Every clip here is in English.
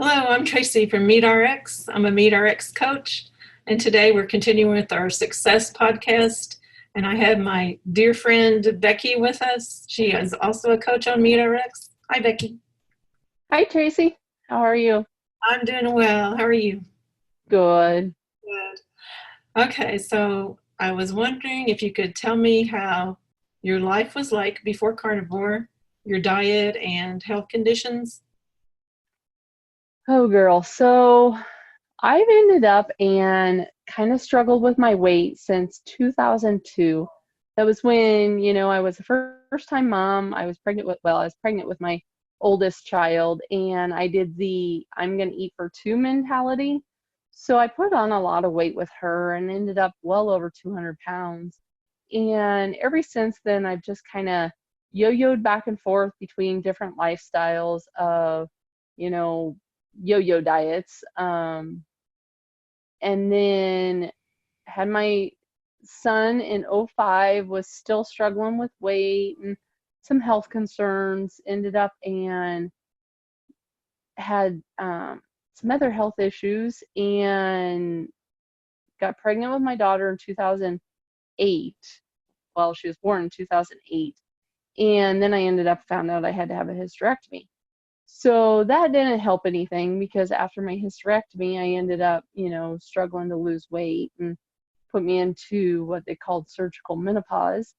Hello, I'm Tracy from MeatRx. I'm a MeatRx coach, and today we're continuing with our success podcast. And I have my dear friend Becky with us. She is also a coach on MeatRx. Hi, Becky. Hi, Tracy. How are you? I'm doing well. How are you? Good. Good. Okay, so I was wondering if you could tell me how your life was like before carnivore, your diet and health conditions. Oh, girl. So I've ended up and kind of struggled with my weight since 2002. That was when, I was a first time mom. I was pregnant with my oldest child, and I did the I'm going to eat for two mentality. So I put on a lot of weight with her and ended up well over 200 pounds. And ever since then, I've just kind of yo-yoed back and forth between different lifestyles of, you know, yo-yo diets. And then had my son in '05, was still struggling with weight and some health concerns, ended up and had some other health issues and got pregnant with my daughter in 2008. Well, she was born in 2008. And then I ended up found out I had to have a hysterectomy. So that didn't help anything because after my hysterectomy, I ended up, struggling to lose weight and put me into what they called surgical menopause.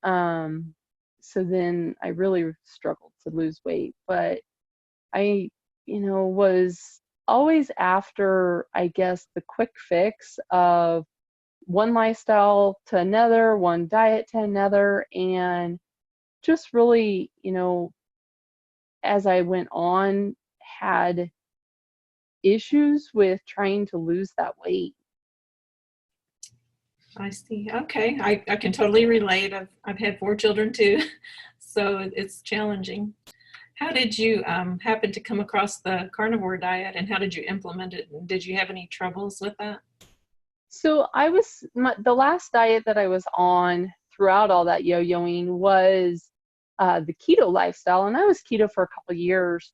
Um, so then I really struggled to lose weight, but I, was always after, I guess, the quick fix of one lifestyle to another, one diet to another, and just really, as I went on, had issues with trying to lose that weight. I see. Okay, I can totally relate. I've had four children too, so it's challenging. How did you happen to come across the carnivore diet, and how did you implement it? And did you have any troubles with that? So the last diet that I was on throughout all that yo-yoing was the keto lifestyle, and I was keto for a couple of years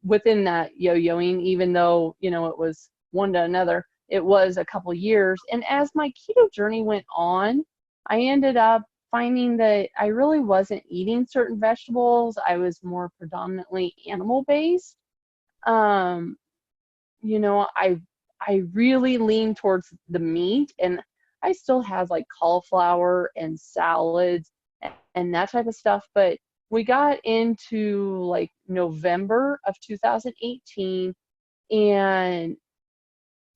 within that yo-yoing, even though it was one to another. It was a couple years, and as my keto journey went on, I ended up finding that I really wasn't eating certain vegetables. I was more predominantly animal based. Um, I really lean towards the meat, and I still have like cauliflower and salads and that type of stuff. But we got into like November of 2018, and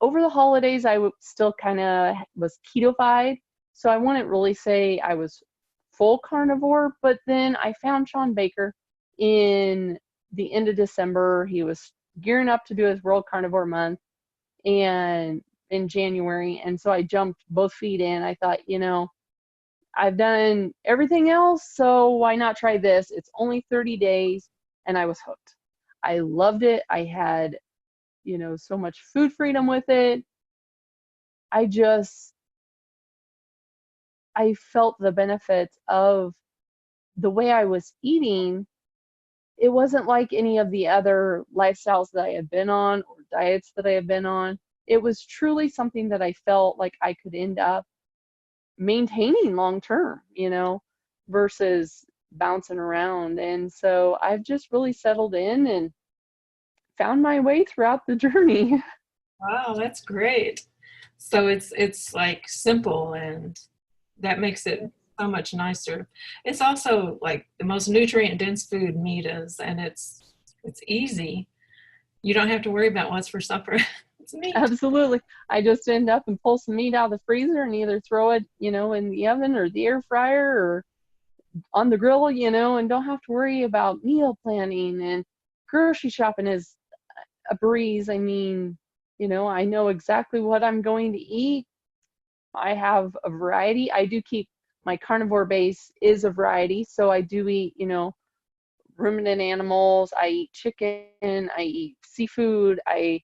over the holidays, still kind of was ketofied. So I wouldn't really say I was full carnivore, but then I found Sean Baker in the end of December. He was gearing up to do his World Carnivore Month and in January. And so I jumped both feet in. I thought, I've done everything else, so why not try this? It's only 30 days, and I was hooked. I loved it. I had, so much food freedom with it. I just, I felt the benefits of the way I was eating. It wasn't like any of the other lifestyles that I have been on or diets that I have been on. It was truly something that I felt like I could end up maintaining long term, versus bouncing around. And so I've just really settled in and found my way throughout the journey. Wow, that's great. So it's like simple, and that makes it so much nicer. It's also like the most nutrient dense food meat is, and it's easy. You don't have to worry about what's for supper. It's meat. Absolutely. I just end up and pull some meat out of the freezer and either throw it, in the oven or the air fryer or on the grill, and don't have to worry about meal planning, and grocery shopping is a breeze. I mean, I know exactly what I'm going to eat. I have a variety. I do keep my carnivore base is a variety. So I do eat, ruminant animals. I eat chicken. I eat seafood. I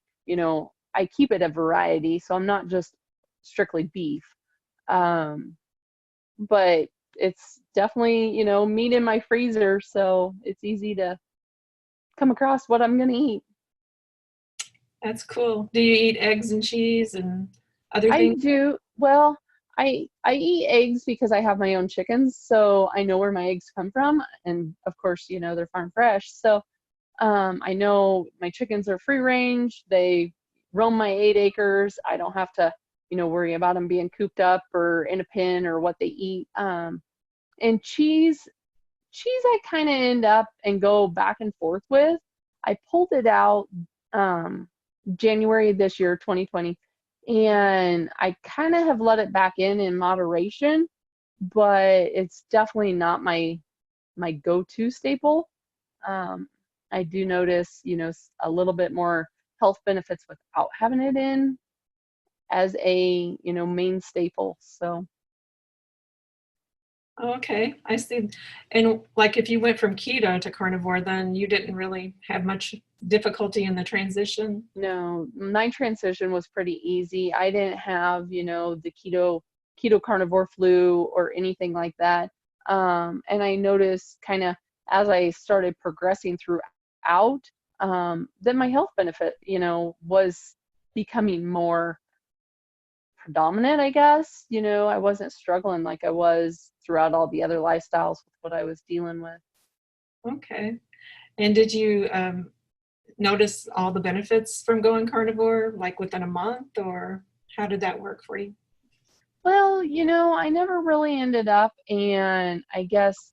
keep it a variety. So I'm not just strictly beef. Um, but it's definitely, meat in my freezer. So it's easy to come across what I'm going to eat. That's cool. Do you eat eggs and cheese and other I things? do. Well, I eat eggs because I have my own chickens, so I know where my eggs come from, and of course, they're farm fresh. So I know my chickens are free range. They roam my 8 acres. I don't have to, worry about them being cooped up or in a pen or what they eat. And cheese, I kind of end up and go back and forth with. I pulled it out um, January of this year, 2020, and I kind of have let it back in moderation, but it's definitely not my go-to staple. Um, I do notice, a little bit more health benefits without having it in as a, main staple. So, Okay, I see. And like if you went from keto to carnivore, then you didn't really have much difficulty in the transition. no, my transition was pretty easy. I didn't have, the keto carnivore flu or anything like that. And I noticed kind of as I started progressing throughout, that my health benefit, was becoming more predominant, I guess. I wasn't struggling like I was throughout all the other lifestyles with what I was dealing with. Okay. And did you notice all the benefits from going carnivore like within a month, or how did that work for you? Well, I never really ended up, and I guess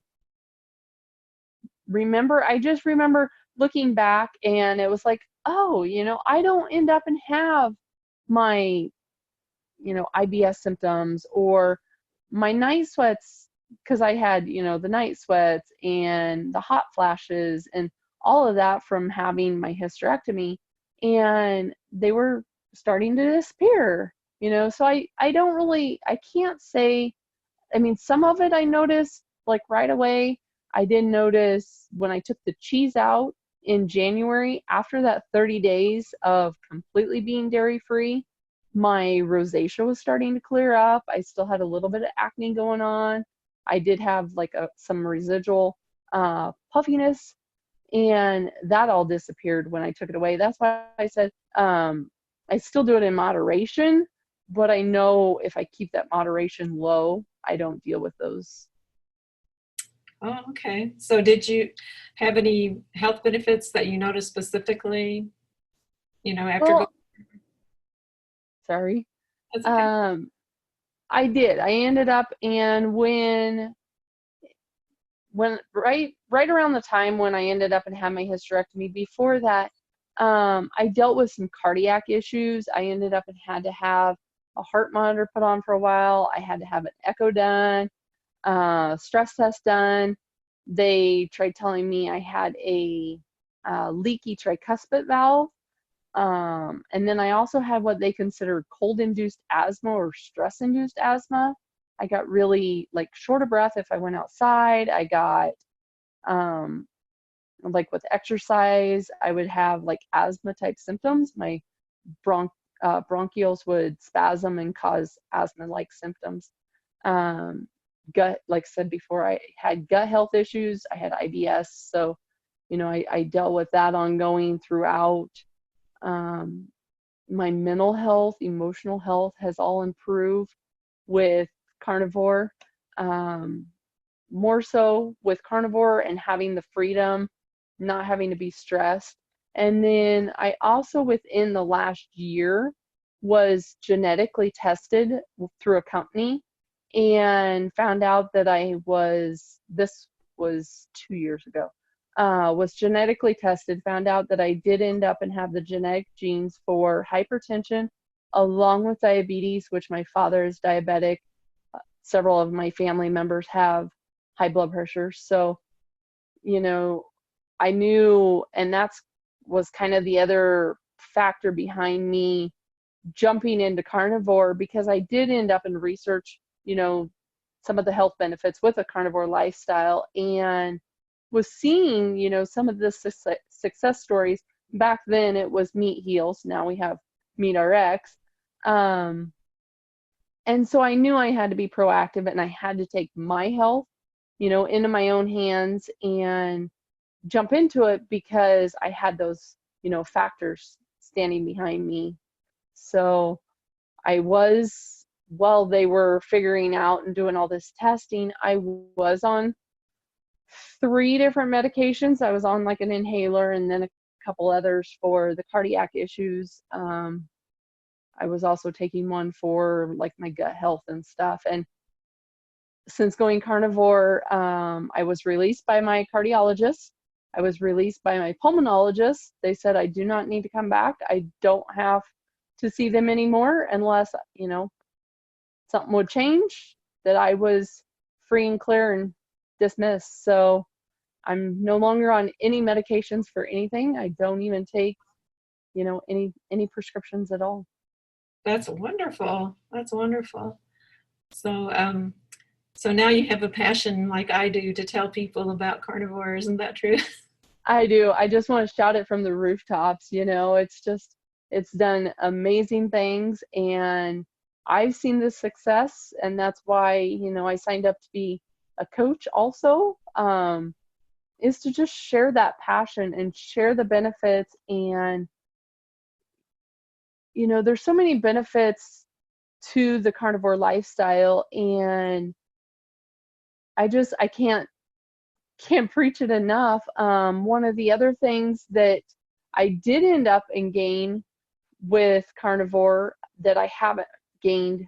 I just remember looking back and it was like, oh, I don't end up and have my, IBS symptoms or my night sweats, because I had, the night sweats and the hot flashes and all of that from having my hysterectomy, and they were starting to disappear, so I don't really, I can't say. I mean, some of it I noticed like right away. I did notice when I took the cheese out in January, after that 30 days of completely being dairy free, my rosacea was starting to clear up. I still had a little bit of acne going on. I did have like some residual puffiness, and that all disappeared when I took it away. That's why I said I still do it in moderation, but I know if I keep that moderation low, I don't deal with those. Oh, okay. So did you have any health benefits that you noticed specifically, after going? Well, sorry. That's okay. Um, I did. I ended up, and when right around the time when I ended up and had my hysterectomy, before that, I dealt with some cardiac issues. I ended up and had to have a heart monitor put on for a while. I had to have an echo done, stress test done. They tried telling me I had a leaky tricuspid valve. And then I also had what they consider cold-induced asthma or stress-induced asthma. I got really like short of breath if I went outside. I got um, like with exercise, I would have like asthma type symptoms. My bronchioles would spasm and cause asthma like symptoms. Gut, like I said before, I had gut health issues. I had IBS. So, I dealt with that ongoing throughout. Um, my mental health, emotional health has all improved with carnivore. Um, More so with carnivore and having the freedom, not having to be stressed. And then I also, within the last year, was genetically tested through a company and found out that this was 2 years ago, was genetically tested, found out that I did end up and have the genetic genes for hypertension along with diabetes, which my father is diabetic. Several of my family members have high blood pressure. So, I knew, and that's was kind of the other factor behind me jumping into carnivore, because I did end up in research, some of the health benefits with a carnivore lifestyle, and was seeing, some of the success stories. Back then it was Meat Heals. Now we have Meat RX. And so I knew I had to be proactive and I had to take my health, into my own hands and jump into it, because I had those, factors standing behind me. So I was, while they were figuring out and doing all this testing, I was on 3 different medications. I was on like an inhaler and then a couple others for the cardiac issues. I was also taking one for like my gut health and stuff. And since going carnivore, I was released by my cardiologist. I was released by my pulmonologist. They said I do not need to come back. I don't have to see them anymore unless, you know, something would change, that I was free and clear and dismissed. So I'm no longer on any medications for anything. I don't even take, you know, any prescriptions at all. That's wonderful. That's wonderful. So, so now you have a passion like I do to tell people about carnivore. Isn't that true? I do. I just want to shout it from the rooftops. You know, it's done amazing things, and I've seen the success, and that's why, you know, I signed up to be a coach also, is to just share that passion and share the benefits. And, you know, there's so many benefits to the carnivore lifestyle, and I can't preach it enough. One of the other things that I did end up and gain with carnivore that I haven't gained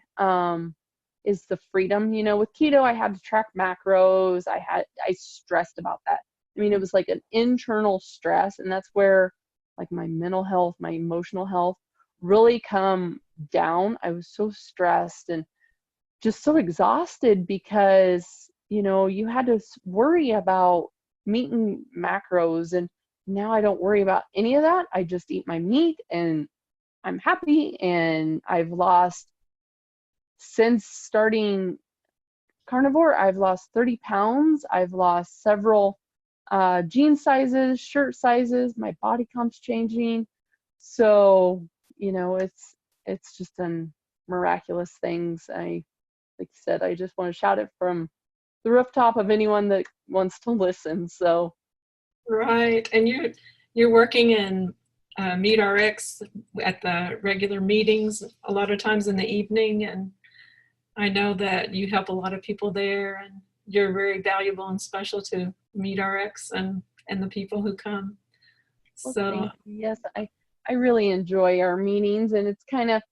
is the freedom. You know, with keto, I had to track macros. I stressed about that. I mean, it was like an internal stress, and that's where like my mental health, my emotional health really come down. I was so stressed and just so exhausted because, you know, you had to worry about meeting macros, and now I don't worry about any of that. I just eat my meat and I'm happy. And I've lost, since starting carnivore, I've lost 30 pounds. I've lost several jean sizes, shirt sizes. My body comp's changing. So, you know, it's just done miraculous things. Like you said, I just want to shout it from the rooftop of anyone that wants to listen. So Right. And you're working in MeatRx at the regular meetings a lot of times in the evening, and I know that you help a lot of people there, and you're very valuable and special to MeatRx and the people who come. well, So thank you. Yes, I really enjoy our meetings, and it's kind of,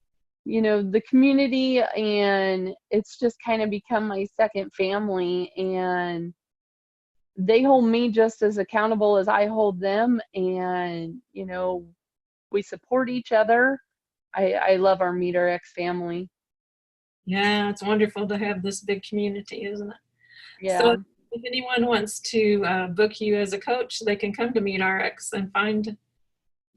you know, the community, and it's just kind of become my second family, and they hold me just as accountable as I hold them. And, you know, we support each other. I love our MeatRx family. yeah, it's wonderful to have this big community, isn't it? So Yeah, if anyone wants to book you as a coach, they can come to MeatRx and find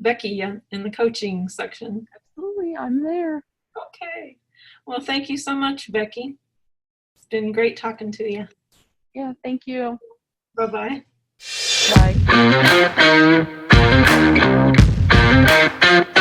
Becky in the coaching section. absolutely. I'm there. Okay. Well, thank you so much, Becky. It's been great talking to you. Yeah, thank you. Bye-bye. Bye.